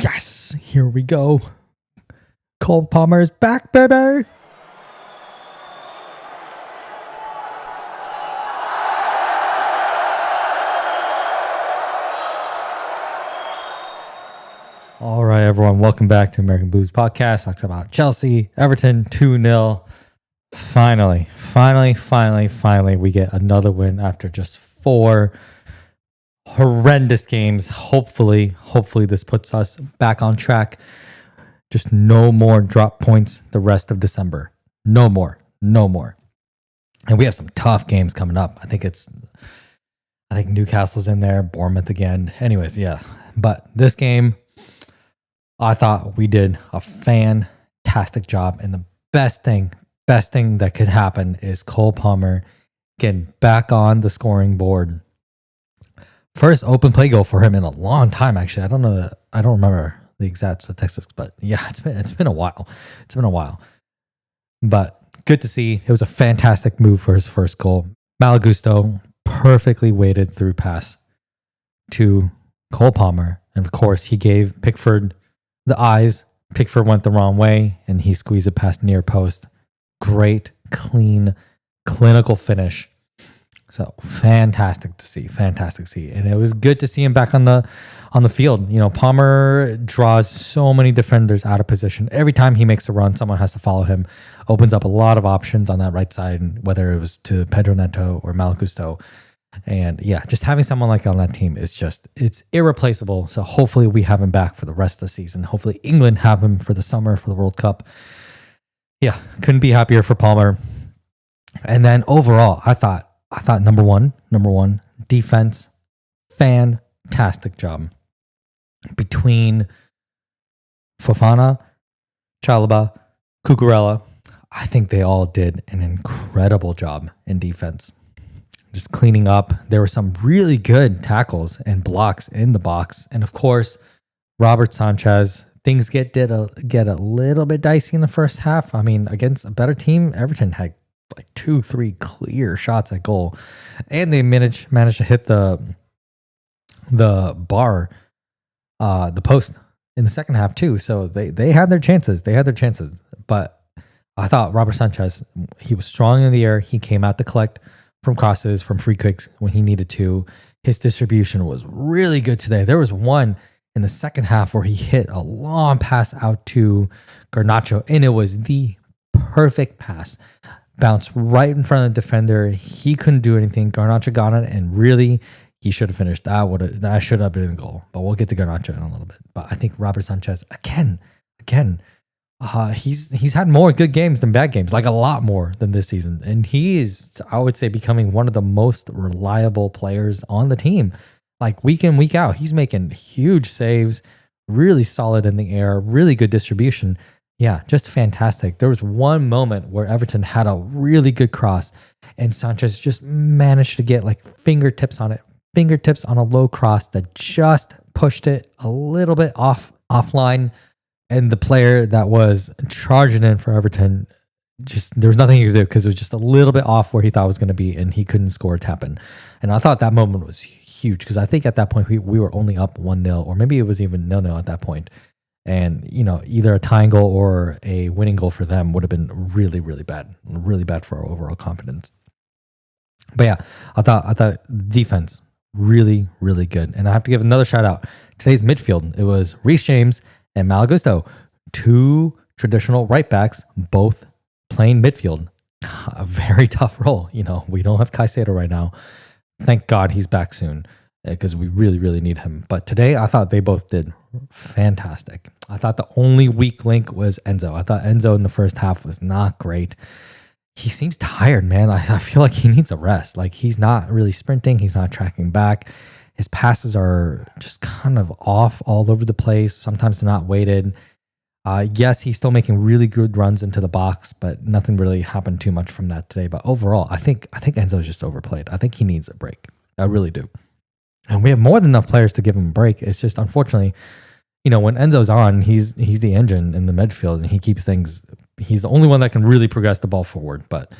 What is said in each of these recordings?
Yes, here we go. Cole Palmer is back, baby. All right, everyone. Welcome back to American Blues Podcast. Talks about Chelsea, Everton, 2-0. Finally, we get another win after just 4 horrendous games. Hopefully this puts us back on track. Just no more drop points the rest of December. No more. And we have some tough games coming up. I think Newcastle's in there, Bournemouth again. Anyways, yeah. But this game, I thought we did a fantastic job. And the best thing that could happen is Cole Palmer getting back on the scoring board. First open play goal for him in a long time, actually. I don't remember the exact statistics, but yeah, it's been a while. But good to see. It was a fantastic move for his first goal. Malagusto perfectly weighted through pass to Cole Palmer. And of course, he gave Pickford the eyes. Pickford went the wrong way, and he squeezed it past near post. Great, clean, clinical finish. So fantastic to see. And it was good to see him back on the field. You know, Palmer draws so many defenders out of position. Every time he makes a run, someone has to follow him. Opens up a lot of options on that right side, whether it was to Pedro Neto or Malagusto. And yeah, just having someone like on that team is it's irreplaceable. So hopefully we have him back for the rest of the season. Hopefully England have him for the summer for the World Cup. Yeah, couldn't be happier for Palmer. And then overall, I thought number one, defense, fantastic job. Between Fofana, Chalobah, Cucurella, I think they all did an incredible job in defense. Just cleaning up. There were some really good tackles and blocks in the box. And of course, Robert Sanchez. Things get a little bit dicey in the first half. I mean, against a better team, Everton had like 2-3 clear shots at goal, and they managed to hit the bar, the post in the second half too. So they had their chances. But I thought Robert Sanchez, he was strong in the air. He came out to collect from crosses, from free kicks when he needed to. His distribution was really good today. There was one in the second half where he hit a long pass out to Garnacho, and it was the perfect pass. Bounced right in front of the defender. He couldn't do anything. Garnacho got it, and really, he should have finished. That should have been a goal. But we'll get to Garnacho in a little bit. But I think Robert Sanchez, again, he's had more good games than bad games, like a lot more than this season. And he is, I would say, becoming one of the most reliable players on the team. Like week in, week out, he's making huge saves, really solid in the air, really good distribution. Yeah, just fantastic. There was one moment where Everton had a really good cross, and Sanchez just managed to get like fingertips on a low cross that just pushed it a little bit offline. And the player that was charging in for Everton, there was nothing he could do because it was just a little bit off where he thought it was going to be, and he couldn't score a tap-in. And I thought that moment was huge because I think at that point we were only up 1-0, or maybe it was even 0-0 at that point. And, you know, either a tying goal or a winning goal for them would have been really, really bad for our overall confidence. But yeah, I thought defense really, really good. And I have to give another shout out. Today's midfield, it was Reece James and Malagusto, 2 traditional right backs, both playing midfield. A very tough role. You know, we don't have Caicedo right now. Thank God he's back soon because we really, really need him. But today, I thought they both did fantastic. I thought the only weak link was Enzo. I thought Enzo in the first half was not great. He seems tired, man. I feel like he needs a rest. Like he's not really sprinting. He's not tracking back. His passes are just kind of off all over the place. Sometimes they're not weighted. Yes, he's still making really good runs into the box, but nothing really happened too much from that today. But overall, I think Enzo is just overplayed. I think he needs a break. I really do. And we have more than enough players to give him a break. It's just, unfortunately, you know, when Enzo's on, he's the engine in the midfield, and he keeps things. He's the only one that can really progress the ball forward. But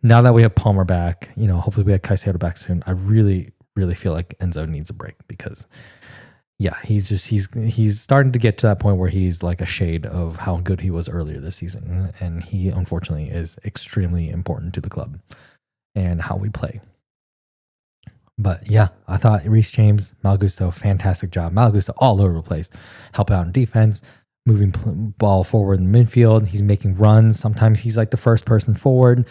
now that we have Palmer back, you know, hopefully we have Caicedo back soon. I really, really feel like Enzo needs a break because yeah, he's starting to get to that point where he's like a shade of how good he was earlier this season, and he unfortunately is extremely important to the club and how we play. But yeah, I thought Reece James, Mal Gusto, fantastic job. Mal Gusto all over the place, helping out in defense, moving ball forward in the midfield. He's making runs. Sometimes he's like the first person forward.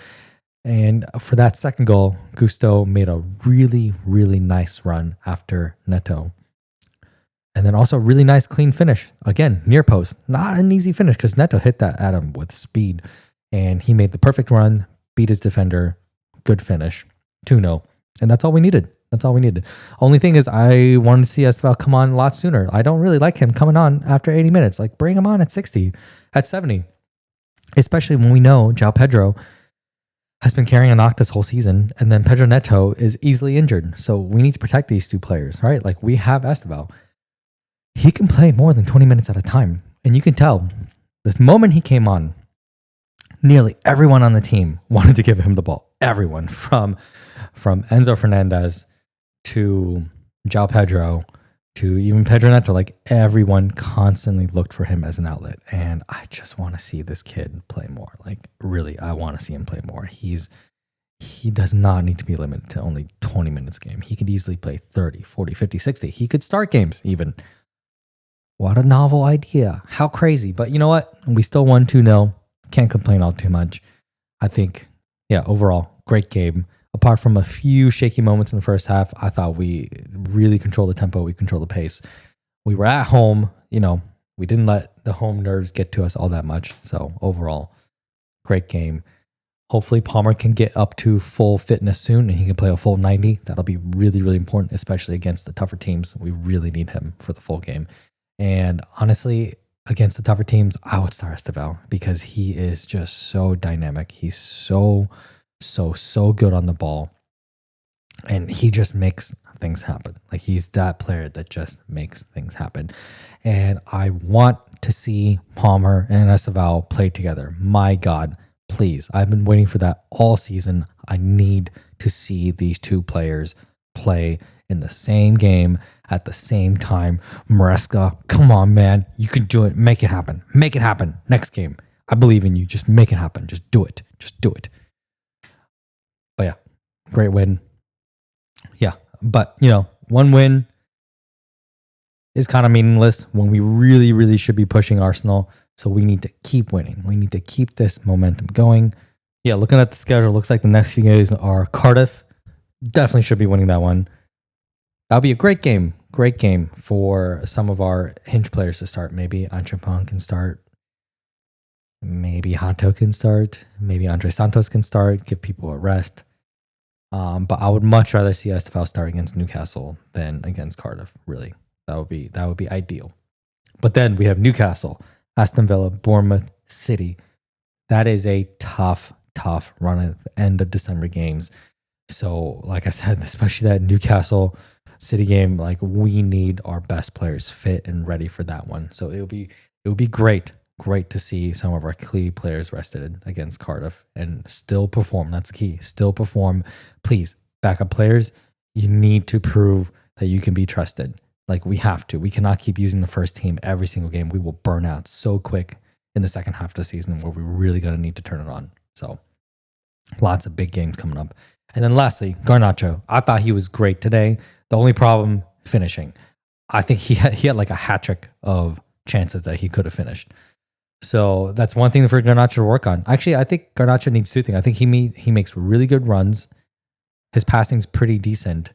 And for that second goal, Gusto made a really, really nice run after Neto. And then also really nice clean finish. Again, near post. Not an easy finish because Neto hit that at him with speed. And he made the perfect run, beat his defender. Good finish. 2-0. And that's all we needed. That's all we needed. Only thing is I wanted to see Esteval come on a lot sooner. I don't really like him coming on after 80 minutes. Like bring him on at 60, at 70. Especially when we know João Pedro has been carrying a knock this whole season. And then Pedro Neto is easily injured. So we need to protect these two players, right? Like we have Esteval. He can play more than 20 minutes at a time. And you can tell this moment he came on, nearly everyone on the team wanted to give him the ball. Everyone from Enzo Fernandez to João Pedro to even Pedro Neto, like everyone constantly looked for him as an outlet. And I just want to see this kid play more. Like really, I want to see him play more. He does not need to be limited to only 20 minutes a game. He could easily play 30, 40, 50, 60. He could start games even. What a novel idea. How crazy. But you know what? We still won 2-0. Can't complain all too much. I think, yeah, overall, great game. Apart from a few shaky moments in the first half, I thought we really controlled the tempo. We controlled the pace. We were at home. We didn't let the home nerves get to us all that much. So overall, great game. Hopefully Palmer can get up to full fitness soon and he can play a full 90. That'll be really, really important, especially against the tougher teams. We really need him for the full game. And honestly, against the tougher teams, I would start Esteval because he is just so dynamic. He's so good on the ball. And he just makes things happen. Like he's that player that just makes things happen. And I want to see Palmer and Esteval play together. My God, please. I've been waiting for that all season. I need to see these two players play in the same game at the same time. Maresca, come on, man. You can do it. Make it happen. Make it happen. Next game. I believe in you. Just make it happen. Just do it. Just do it. But yeah, great win. Yeah, but one win is kind of meaningless when we really, really should be pushing Arsenal. So we need to keep winning. We need to keep this momentum going. Yeah, looking at the schedule, looks like the next few games are Cardiff. Definitely should be winning that one. That'll be a great game. Great game for some of our hinge players to start. Maybe Anchapong can start. Maybe Hato can start. Maybe Andre Santos can start. Give people a rest. But I would much rather see Esteval start against Newcastle than against Cardiff. Really, that would be ideal. But then we have Newcastle, Aston Villa, Bournemouth, City. That is a tough run at the end of December games. So, like I said, especially that Newcastle City game, like we need our best players fit and ready for that one. So it would be great to see some of our key players rested against Cardiff and still perform. That's key. Still perform. Please, backup players, you need to prove that you can be trusted. Like we have to. We cannot keep using the first team every single game. We will burn out so quick in the second half of the season where we're really going to need to turn it on. So lots of big games coming up. And then lastly, Garnacho. I thought he was great today. The only problem, finishing. I think he had like a hat trick of chances that he could have finished. So that's one thing for Garnacho to work on. Actually, I think Garnacho needs two things. I think he makes really good runs. His passing's pretty decent.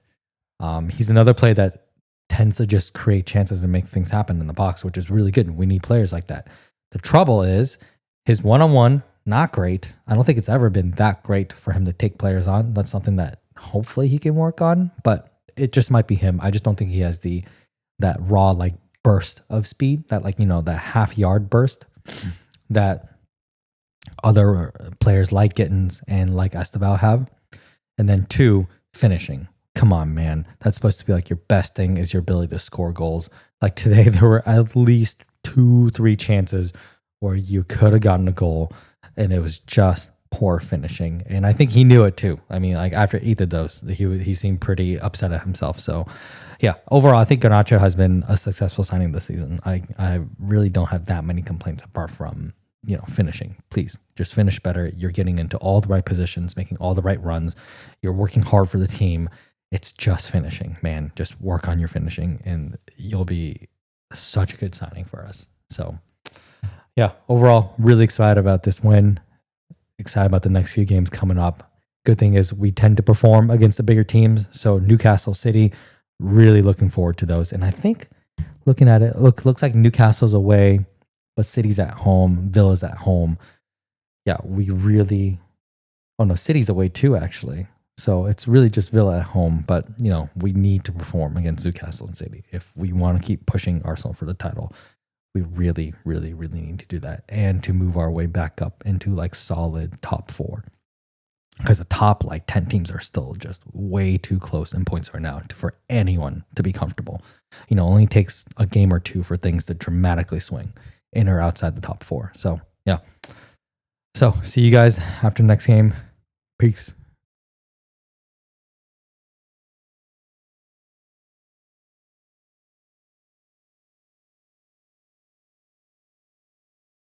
He's another player that tends to just create chances and make things happen in the box, which is really good. We need players like that. The trouble is his one-on-one, not great. I don't think it's ever been that great for him to take players on. That's something that hopefully he can work on, but it just might be him. I just don't think he has that raw like burst of speed, that like, that half yard burst that other players like Gittins and like Esteval have. And then two, finishing. Come on, man. That's supposed to be like your best thing is your ability to score goals. Like today, there were at least 2-3 chances where you could have gotten a goal and it was just poor finishing. And I think he knew it too. I mean, like after either of those, he seemed pretty upset at himself. So yeah, overall, I think Garnacho has been a successful signing this season. I really don't have that many complaints apart from, finishing. Please just finish better. You're getting into all the right positions, making all the right runs. You're working hard for the team. It's just finishing, man. Just work on your finishing and you'll be such a good signing for us. So, yeah, overall, really excited about this win. Excited about the next few games coming up. Good thing is we tend to perform against the bigger teams. So Newcastle City, really looking forward to those. And I think looking at it, looks like Newcastle's away, but City's at home, Villa's at home. Yeah, City's away too, actually. So it's really just Villa at home. But, we need to perform against Newcastle and City if we want to keep pushing Arsenal for the title. We really, really, really need to do that and to move our way back up into like solid top 4. Because the top 10 teams are still just way too close in points right now for anyone to be comfortable. Only takes a game or two for things to dramatically swing in or outside the top 4. So, yeah. So, see you guys after the next game. Peace.